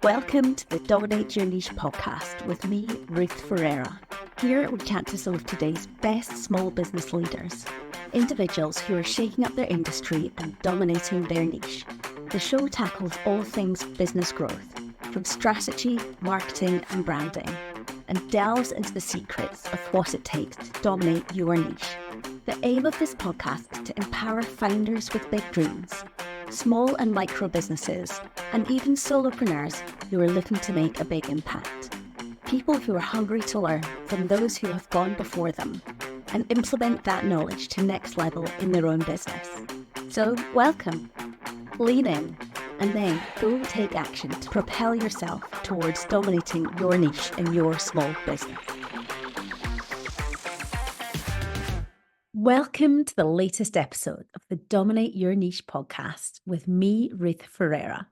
Welcome to the Dominate Your Niche podcast with me, Ruth Ferreira. Here we chat to some of today's best small business leaders, individuals who are shaking up their industry and dominating their niche. The show tackles all things business growth, from strategy, marketing and branding, and delves into the secrets of what it takes to dominate your niche. The aim of this podcast is to empower founders with big dreams, small and micro businesses, and even solopreneurs who are looking to make a big impact. People who are hungry to learn from those who have gone before them and implement that knowledge to next level in their own business. So welcome, lean in, and then go take action to propel yourself towards dominating your niche in your small business. Welcome to the latest episode of the Dominate Your Niche podcast with me, Ruth Ferreira.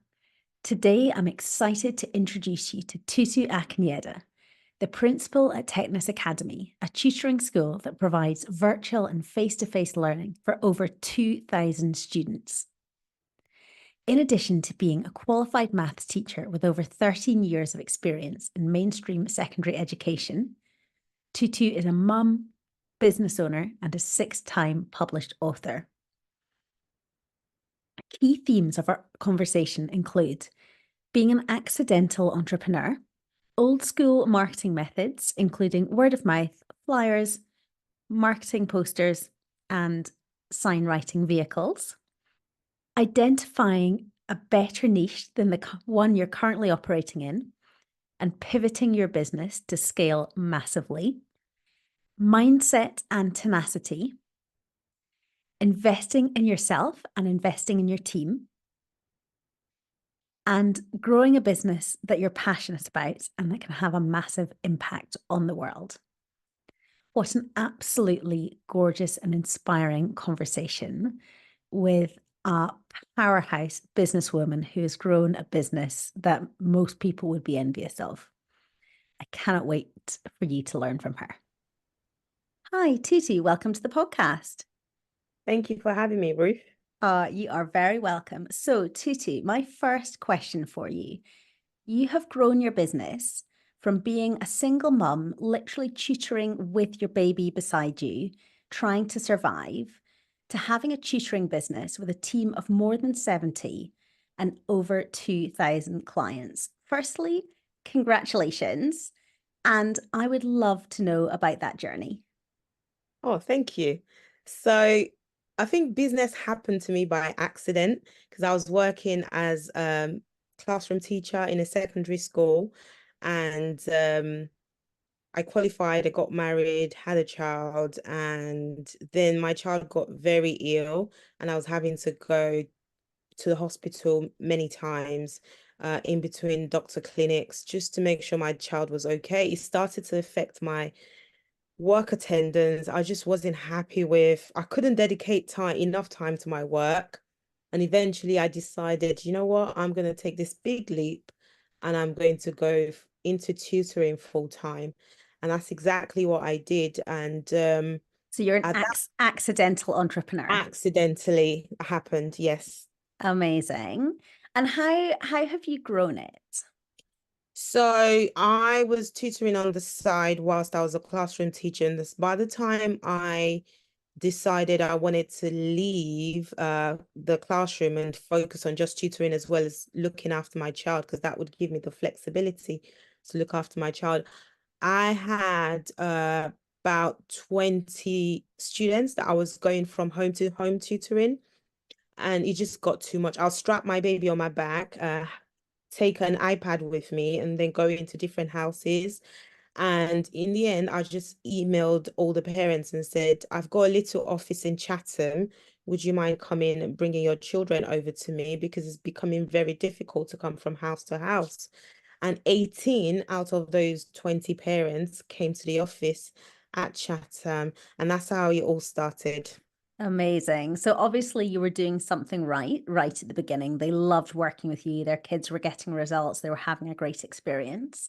Today, I'm excited to introduce you to Tutu Akinyede, the principal at Tenacious Academy, a tutoring school that provides virtual and face-to-face learning for over 2,000 students. In addition to being a qualified maths teacher with over 13 years of experience in mainstream secondary education, Tutu is a mum, business owner, and a 6-time published author. Key themes of our conversation include being an accidental entrepreneur, old school marketing methods, including word of mouth, flyers, marketing posters, and sign writing vehicles, identifying a better niche than the one you're currently operating in, and pivoting your business to scale massively, mindset and tenacity, investing in yourself and investing in your team, and growing a business that you're passionate about and that can have a massive impact on the world. What an absolutely gorgeous and inspiring conversation with a powerhouse businesswoman who has grown a business that most people would be envious of. I cannot wait for you to learn from her. Hi, Tutu. Welcome to the podcast. Thank you for having me, Ruth. You are very welcome. So, Tutu, my first question for you. You have grown your business from being a single mum, literally tutoring with your baby beside you, trying to survive, to having a tutoring business with a team of more than 70 and over 2,000 clients. Firstly, congratulations. And I would love to know about that journey. Oh, thank you. So I think business happened to me by accident because I was working as a classroom teacher in a secondary school, and I qualified, I got married, had a child, and then my child got very ill and I was having to go to the hospital many times in between doctor clinics just to make sure my child was okay. It started to affect my work attendance. I just wasn't happy with, I couldn't dedicate enough time to my work. And eventually I decided, you know what, I'm going to take this big leap and I'm going to go into tutoring full time. And that's exactly what I did. And so you're an accidental entrepreneur. Accidentally happened, yes. Amazing. And how have you grown it? So I was tutoring on the side whilst I was a classroom teacher. And by the time I decided I wanted to leave the classroom and focus on just tutoring as well as looking after my child, because that would give me the flexibility to look after my child, I had about 20 students that I was going from home to home tutoring. And it just got too much. I'll strap my baby on my back, take an iPad with me, and then go into different houses. And in the end, I just emailed all the parents and said, I've got a little office in Chatham. Would you mind coming and bringing your children over to me? Because it's becoming very difficult to come from house to house. And 18 out of those 20 parents came to the office at Chatham. And that's how it all started. Amazing. So obviously you were doing something right at the beginning. They loved working with you. Their kids were getting results. They were having a great experience.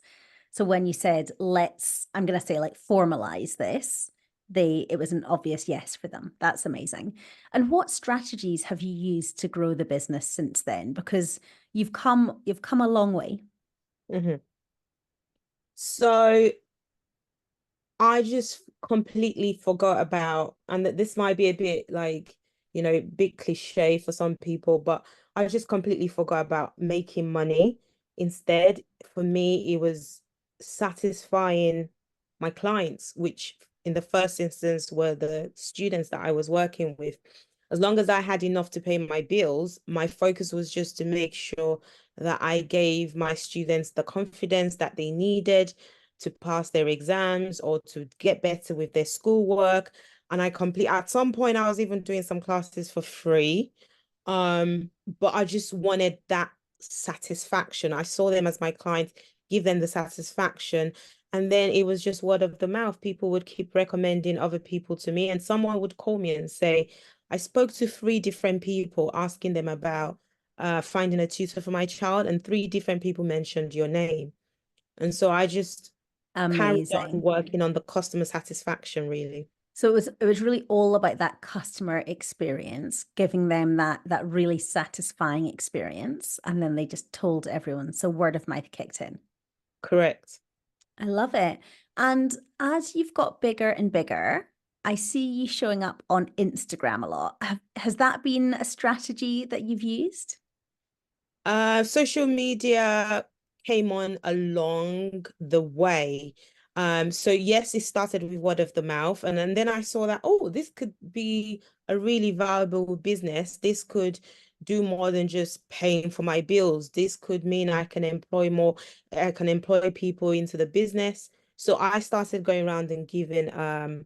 So when you said, I'm going to say formalize this, it was an obvious yes for them. That's amazing. And what strategies have you used to grow the business since then? Because you've come a long way. Mhm. So I just completely forgot about, and that this might be a bit like, big cliche for some people, but I just completely forgot about making money. Instead, for me, it was satisfying my clients, which in the first instance were the students that I was working with. As long as I had enough to pay my bills, my focus was just to make sure that I gave my students the confidence that they needed to pass their exams or to get better with their schoolwork. And at some point I was even doing some classes for free. But I just wanted that satisfaction. I saw them as my clients, give them the satisfaction. And then it was just word of the mouth. People would keep recommending other people to me, and someone would call me and say, I spoke to three different people asking them about finding a tutor for my child, and three different people mentioned your name. And so I just carried on Amazing. working on the customer satisfaction, really. So it was really all about that customer experience, giving them that really satisfying experience, and then they just told everyone. So word of mouth kicked in. Correct. I love it. And as you've got bigger and bigger, I see you showing up on Instagram a lot. Has that been a strategy that you've used? Social media came on along the way. So yes, it started with word of the mouth, and then I saw that, oh, this could be a really valuable business. This could do more than just paying for my bills. This could mean I can employ people into the business. So I started going around and giving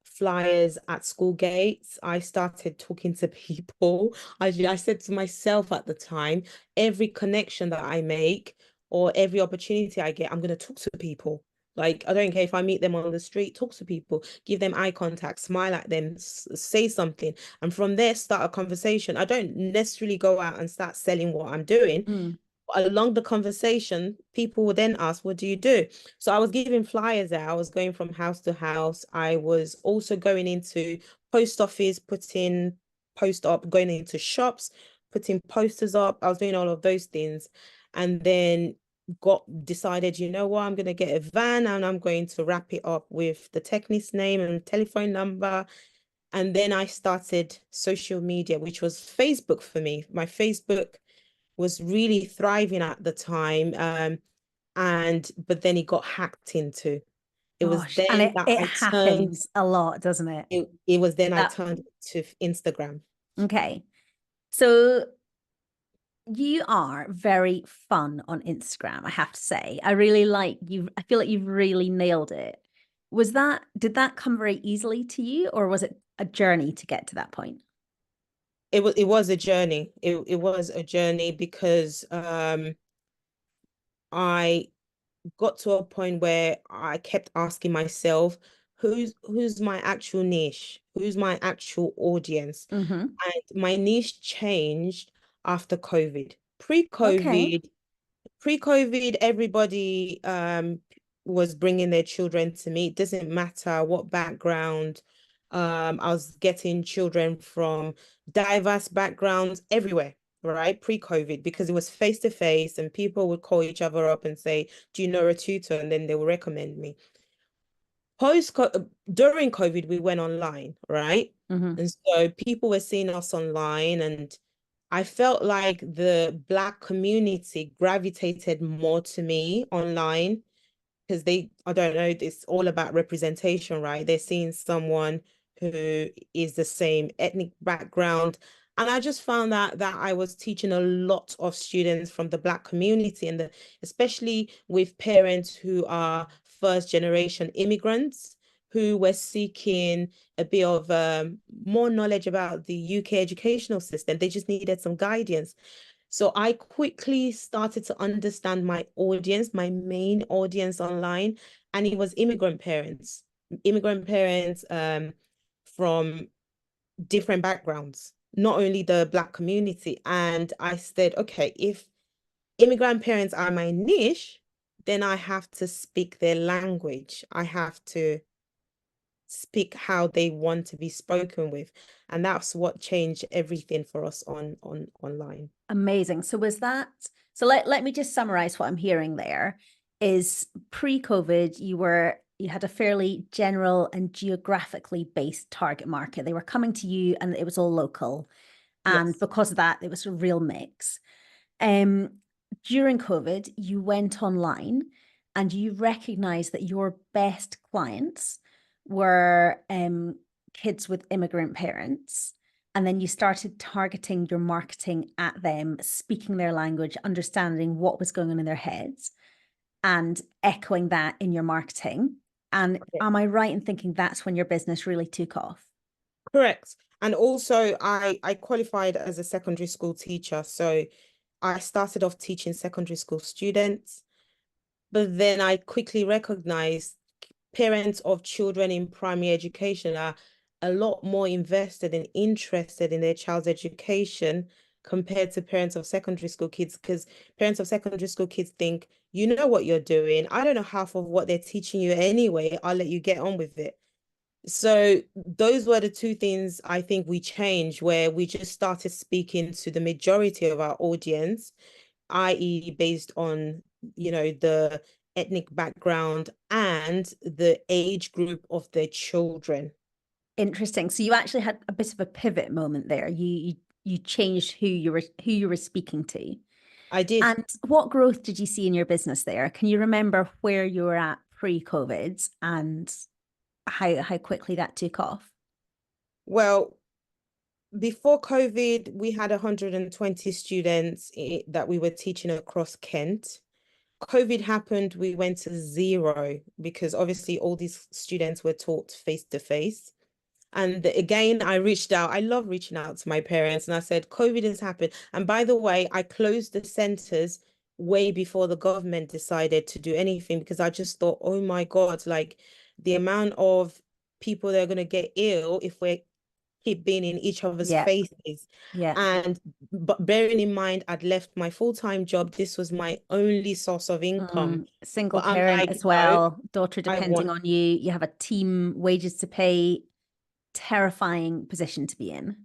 flyers at school gates. I started talking to people. I said to myself at the time, every connection that I make or every opportunity I get, I'm going to talk to people. Like, I don't care if I meet them on the street, talk to people, give them eye contact, smile at them, say something. And from there, start a conversation. I don't necessarily go out and start selling what I'm doing. Mm. Along the conversation, people would then ask, what do you do? So I was giving flyers out. I was going from house to house. I was also going into post office, putting post up, going into shops, putting posters up. I was doing all of those things. And then got decided, you know what, I'm going to get a van and I'm going to wrap it up with the technic's name and telephone number. And then I started social media, which was Facebook for me. My Facebook was really thriving at the time. And but then it got hacked into. It was Gosh, and then it, that it I turned happens a lot, doesn't it? it was then I That turned to Instagram. okay. So you are very fun on Instagram, I have to say. I really like you. I feel like you've really nailed it. Did that come very easily to you, or was it a journey to get to that point? It was a journey. It was a journey because I got to a point where I kept asking myself, who's my actual niche? Who's my actual audience? Mm-hmm. And my niche changed after COVID. Okay. Pre-COVID, everybody was bringing their children to me. It doesn't matter what background. I was getting children from diverse backgrounds everywhere, right? Pre-COVID, because it was face to face, and people would call each other up and say, "Do you know a tutor?" And then they will recommend me. During COVID, we went online, right? Mm-hmm. And so people were seeing us online, and I felt like the Black community gravitated more to me online because I don't know, it's all about representation, right? They're seeing someone who is the same ethnic background. And I just found that I was teaching a lot of students from the Black community, and especially with parents who are first generation immigrants who were seeking a bit of more knowledge about the UK educational system. They just needed some guidance. So I quickly started to understand my audience, my main audience online, and it was immigrant parents from different backgrounds, not only the Black community. And I said, okay, if immigrant parents are my niche, then I have to speak their language. I have to speak how they want to be spoken with. And that's what changed everything for us on online. Amazing. So was that, so let me just summarize what I'm hearing there is pre-COVID, you had a fairly general and geographically based target market. They were coming to you and it was all local. And Yes, because of that, it was a real mix. During COVID, you went online and you recognized that your best clients were kids with immigrant parents. And then you started targeting your marketing at them, speaking their language, understanding what was going on in their heads, and echoing that in your marketing. And am I right in thinking that's when your business really took off? correct. And also I qualified as a secondary school teacher. So I started off teaching secondary school students, but then I quickly recognized parents of children in primary education are a lot more invested and interested in their child's education compared to parents of secondary school kids, because parents of secondary school kids think, you know what you're doing. I don't know half of what they're teaching you anyway. I'll let you get on with it. So those were the two things I think we changed, where we just started speaking to the majority of our audience, i.e., based on, the ethnic background and the age group of their children. Interesting. So you actually had a bit of a pivot moment there. You changed who you were speaking to. I did. And what growth did you see in your business there? Can you remember where you were at pre-COVID and how quickly that took off? Well, before COVID, we had 120 students that we were teaching across Kent. COVID happened, we went to zero because obviously all these students were taught face to face. And again, I reached out. I love reaching out to my parents and I said, COVID has happened. And by the way, I closed the centers way before the government decided to do anything, because I just thought, oh my God, like the amount of people that are going to get ill if we keep being in each other's Yeah, faces. yeah. And but bearing in mind, I'd left my full-time job. This was my only source of income. Single But I'm parent like, as no, well, daughter I depending want. on you. You have a team, wages to pay, terrifying position to be in.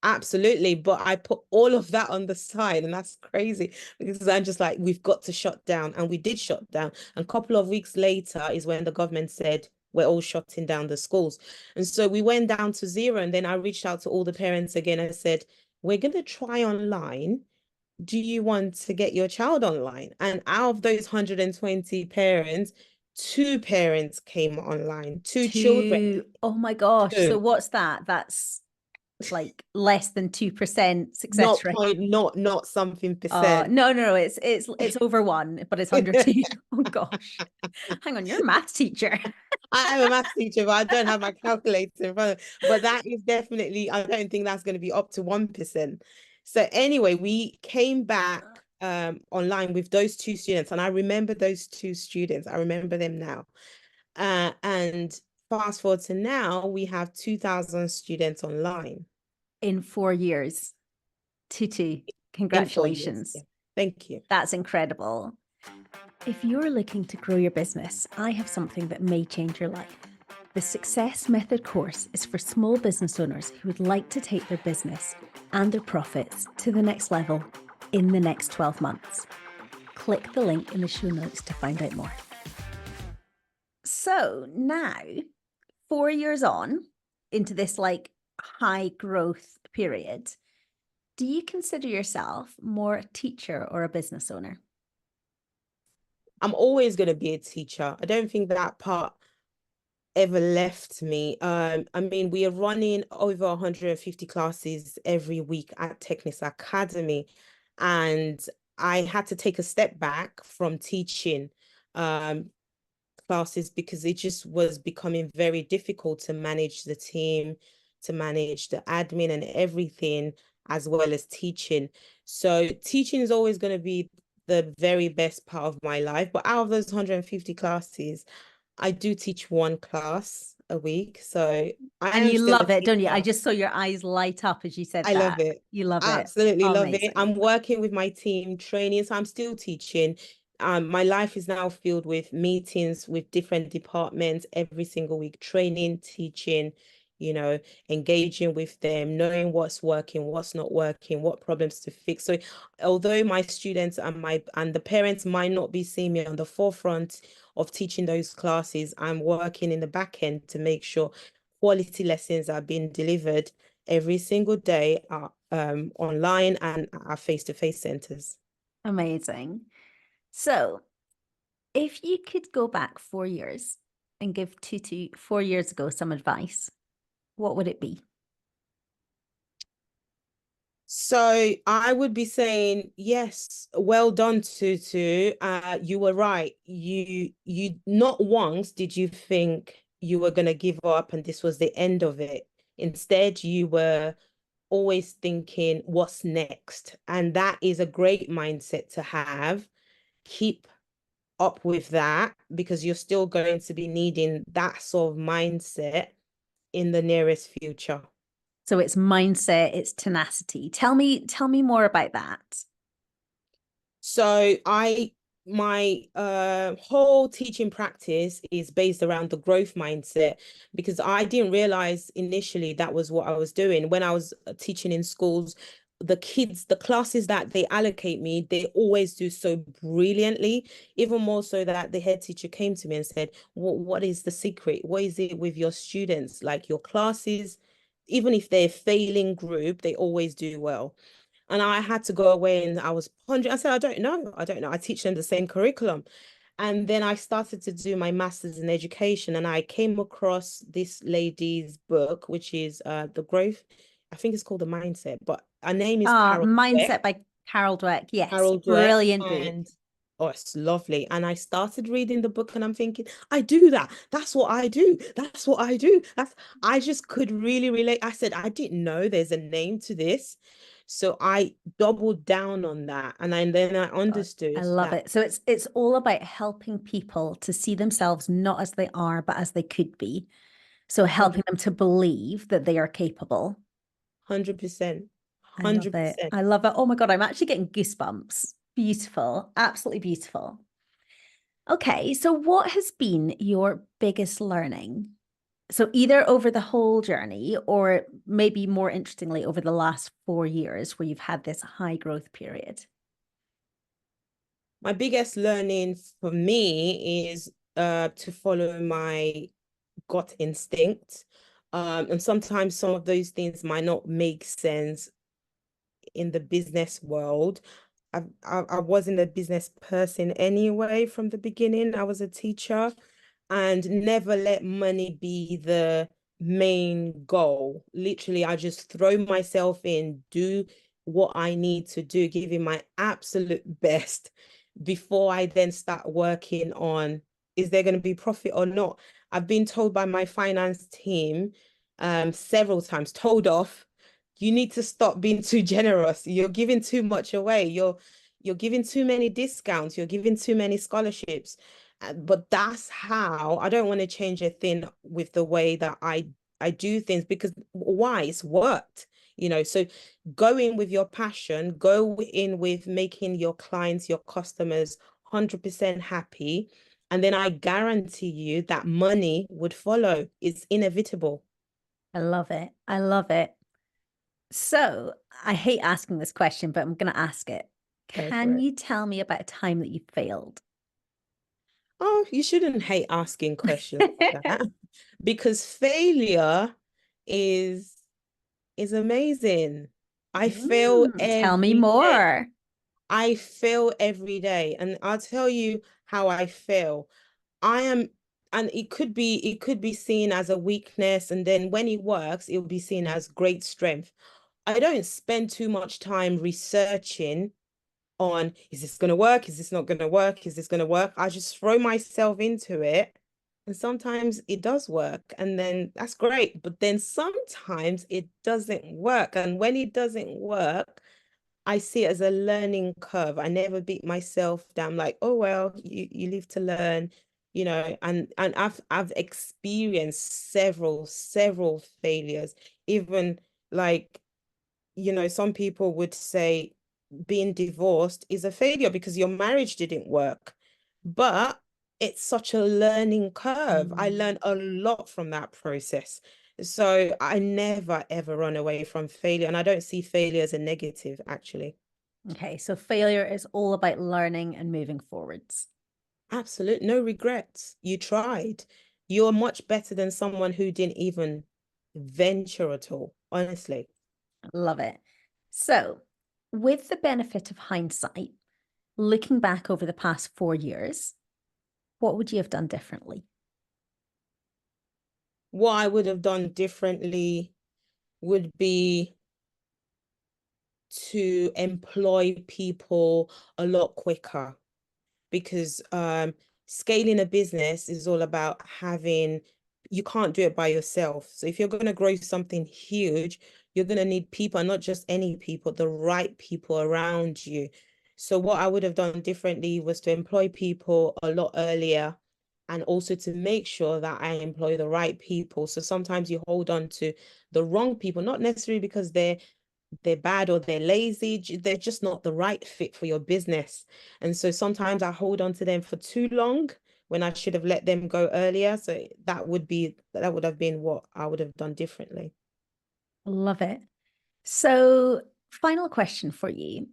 Absolutely, but I put all of that on the side, and that's crazy because I'm just like, we've got to shut down, and we did shut down. And a couple of weeks later is when the government said we're all shutting down the schools, and so we went down to zero. And then I reached out to all the parents again and said, we're gonna try online. Do you want to get your child online? And out of those 120 parents, two parents came online, two children, Oh my gosh. So two. what's that? That's like less than 2% success Not rate. point, not something percent. No, it's over one, but it's under two. Oh gosh. Hang on, you're a math teacher. I am a math teacher, but I don't have my calculator in front of me. But that is definitely, I don't think that's going to be up to 1%. So anyway, we came back online with those two students, and I remember those two students. I remember them now. And fast forward to now, we have 2,000 students online In 4 years. Tutu, in 4 years. congratulations. Yeah. Thank you. That's incredible. If you're looking to grow your business, I have something that may change your life. The Success Method course is for small business owners who would like to take their business and their profits to the next level in the next 12 months. Click the link in the show notes to find out more. So now, 4 years on into this like high growth period, do you consider yourself more a teacher or a business owner? I'm always going to be a teacher. I don't think that part ever left me. I mean, we are running over 150 classes every week at Technics Academy, and I had to take a step back from teaching classes because it just was becoming very difficult to manage the team, to manage the admin and everything, as well as teaching. So teaching is always going to be the very best part of my life. But out of those 150 classes, I do teach one class a week. So I And am you still a love it, don't you? I teacher. just saw your eyes light up as you said I love that. it. You love it. Absolutely love it. Amazing. I'm working with my team training, so I'm still teaching. My life is now filled with meetings with different departments every single week, training, teaching, you know, engaging with them, knowing what's working, what's not working, what problems to fix. So although my students and the parents might not be seeing me on the forefront of teaching those classes, I'm working in the back end to make sure quality lessons are being delivered every single day, online and our face-to-face centers. Amazing. So, if you could go back 4 years and give Tutu 4 years ago some advice, what would it be? So I would be saying, yes, well done, Tutu. You were right. You not once did you think you were gonna give up and this was the end of it. Instead, you were always thinking, what's next? And that is a great mindset to have. Keep up with that because you're still going to be needing that sort of mindset in the nearest future. So it's mindset, it's tenacity. Tell me more about that. So my whole teaching practice is based around the growth mindset because I didn't realize initially that was what I was doing when I was teaching in schools. The kids, the classes that they allocate me, they always do so brilliantly, even more so that the head teacher came to me and said, what is the secret? What is it with your students? Like your classes, even if they're failing group, they always do well. And I had to go away and I was pondering. I said, I don't know. I don't know. I teach them the same curriculum. And then I started to do my master's in education and I came across this lady's book, which is The Growth. I think it's called The Mindset, but her name is Carol Dweck. Mindset by Carol Dweck. Yes, Carol Dweck. brilliant book. And oh, it's lovely. And I started reading the book and I'm thinking, I do that. That's what I do. That's what I do. I just could really relate. I said, I didn't know there's a name to this. So I doubled down on that. And then I God, I understood love that it. So it's all about helping people to see themselves not as they are, but as they could be. So helping 100, them to believe that they are capable. 100%, I love it. 100%. I love it. Oh my God, I'm actually getting goosebumps. Beautiful. Absolutely beautiful. Okay, so what has been your biggest learning? So either over the whole journey or maybe more interestingly over the last 4 years where you've had this high growth period. My biggest learning for me is to follow my gut instinct. And sometimes some of those things might not make sense in the business world. I wasn't a business person anyway from the beginning. I was a teacher and never let money be the main goal. Literally, I just throw myself in, do what I need to do, giving my absolute best before I then start working on is there going to be profit or not. I've been told by my finance team several times, told off, you need to stop being too generous. You're giving too much away. You're giving too many discounts. You're giving too many scholarships. But that's how I don't want to change a thing with the way that I do things because why? It's worked, you know. So go in with your passion, go in with making your clients, your customers 100% happy. And then I guarantee you that money would follow. It's inevitable. I love it. I love it. So I hate asking this question, but I'm going to ask it. Go for Can it. you tell me about a time that you failed? Oh, you shouldn't hate asking questions like that because failure is is amazing. I fail Tell me every day. more. I fail every day. And I'll tell you how I fail. I am, and it could be seen as a weakness, and then when it works, it will be seen as great strength. I don't spend too much time researching on is this going to work? Is this not going to work? Is this going to work? I just throw myself into it. And sometimes it does work, and then that's great. But then sometimes it doesn't work. And when it doesn't work, I see it as a learning curve. I never beat myself down like, oh well, you live to learn, you know, and I've experienced several failures. Even like, you know, some people would say being divorced is a failure because your marriage didn't work. But it's such a learning curve. I learned a lot from that process. So I never, ever run away from failure. And I don't see failure as a negative, actually. Okay, so failure is all about learning and moving forwards. Absolute, no regrets. You tried. You're much better than someone who didn't even venture at all, honestly. Love it. So, with the benefit of hindsight, looking back over the past 4 years, what would you have done differently? What I would have done differently would be to employ people a lot quicker, because scaling a business is all about having, you can't do it by yourself. So if you're going to grow something huge, you're going to need people, and not just any people, the right people around you. So what I would have done differently was to employ people a lot earlier, and also to make sure that I employ the right people. So sometimes you hold on to the wrong people, not necessarily because they're bad or they're lazy, they're just not the right fit for your business. And so sometimes I hold on to them for too long when I should have let them go earlier. So that would have been what I would have done differently. Love it. So, final question for you.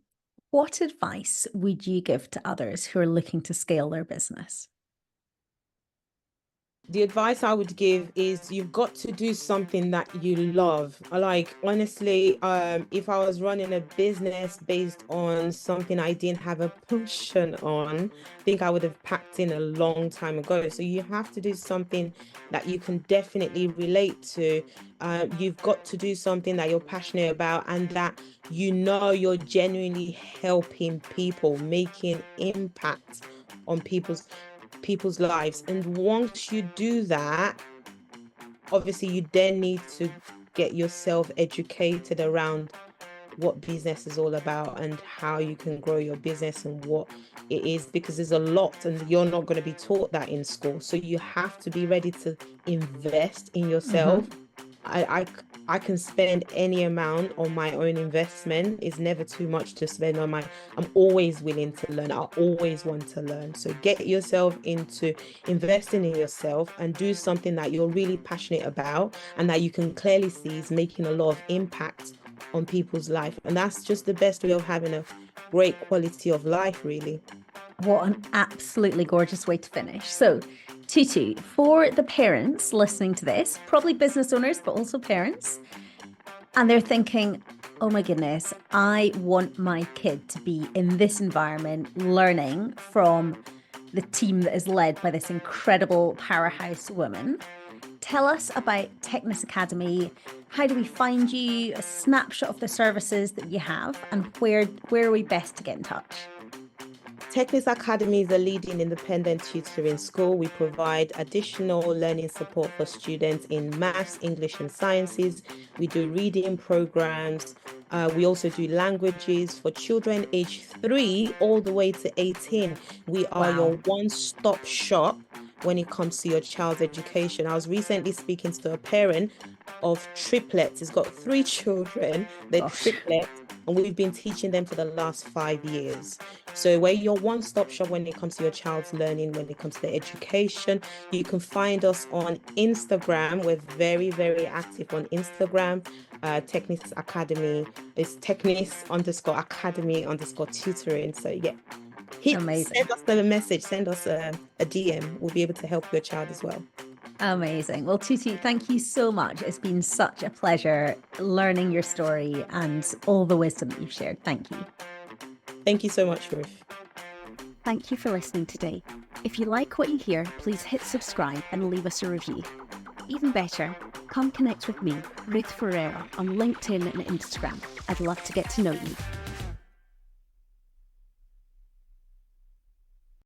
What advice would you give to others who are looking to scale their business? The advice I would give is you've got to do something that you love. Like, honestly, if I was running a business based on something I didn't have a passion on, I think I would have packed in a long time ago. So you have to do something that you can definitely relate to. You've got to do something that you're passionate about, and that you're genuinely helping people, making impact on people's lives. And once you do that, obviously you then need to get yourself educated around what business is all about and how you can grow your business and what it is, because there's a lot and you're not going to be taught that in school. So you have to be ready to invest in yourself. I can spend any amount on my own investment. It's never too much to spend on my, I'm always willing to learn. I always want to learn. So get yourself into investing in yourself and do something that you're really passionate about and that you can clearly see is making a lot of impact on people's life. And that's just the best way of having a great quality of life, really. What an absolutely gorgeous way to finish. So, Tutu, for the parents listening to this, probably business owners, but also parents, and they're thinking, oh my goodness, I want my kid to be in this environment, learning from the team that is led by this incredible powerhouse woman. Tell us about Tenacious Academy. How do we find you? A snapshot of the services that you have, and where are we best to get in touch? Tenacious Academy is a leading independent tutoring school. We provide additional learning support for students in maths, English, and sciences. We do reading programs. We also do languages for children aged 3 all the way to 18. We are your one-stop shop when it comes to your child's education. I was recently speaking to a parent of triplets. He's got 3 children. They're triplets. And we've been teaching them for the last 5 years. So we're your one-stop shop when it comes to your child's learning, when it comes to their education. You can find us on Instagram. We're very, very active on Instagram. Tenacious Academy is Tenacious_Academy_tutoring. So yeah, send us a message, send us a DM. We'll be able to help your child as well. Amazing. Well, Tutu, thank you so much. It's been such a pleasure learning your story and all the wisdom that you've shared. Thank you. Thank you so much, Ruth. Thank you for listening today. If you like what you hear, please hit subscribe and leave us a review. Even better, come connect with me, Ruth Ferreira, on LinkedIn and Instagram. I'd love to get to know you.